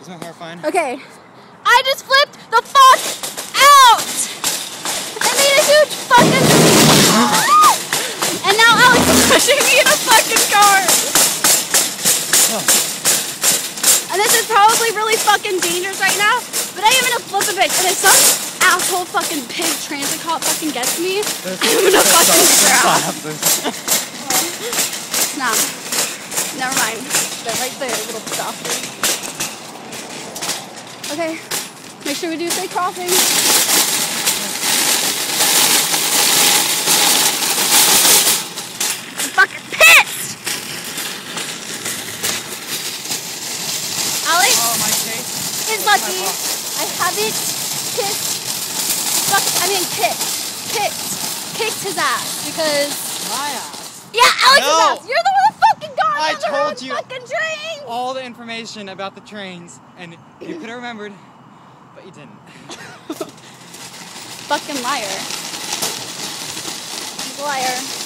Is my hair fine? Okay. I just flipped the fuck out! I made a huge fucking... And now Alex is pushing me in a fucking car! And this is probably really fucking dangerous right now, but I am gonna flip a bitch, and if some asshole fucking pig transit cop fucking gets me, I'm gonna fucking drown. Nah. Never mind. They're right there, little bastard. Okay. Make sure we do safe crossing. I'm fucking pissed! Alex is lucky I haven't kicked his ass because... My ass? Yeah, Alex's No. ass! You're the one that fucking got I on the told road you fucking train! all the information about the trains, and you could have remembered, but you didn't. Fucking liar. He's a liar.